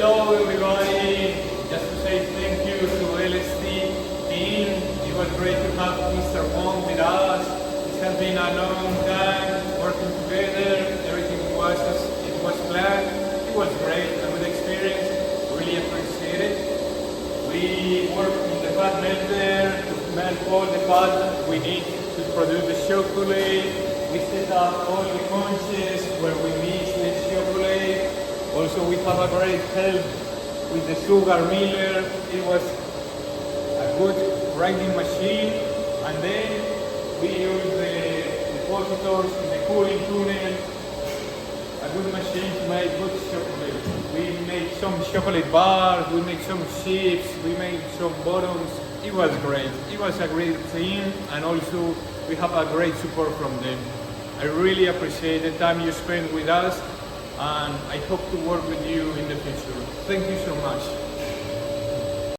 Hello everybody, just to say thank you to LSD team. It was great to have Mr. Wong with us. It has been a long time working together. Everything was as it was planned. It was great, a good experience. Really appreciate it. We worked in the fat melter to melt all the fat we need to produce the chocolate. We set up all the conches where we mix the chocolate. Also, we have a great help with the sugar miller. It was a good grinding machine. And then we use the depositors in the cooling tunnel. A good machine to make good chocolate. We made some chocolate bars, we made some chips, we made some bottoms. It was great. It was a great team, and also we have a great support from them. I really appreciate the time you spent with us, and I hope to work with you in the future. Thank you so much.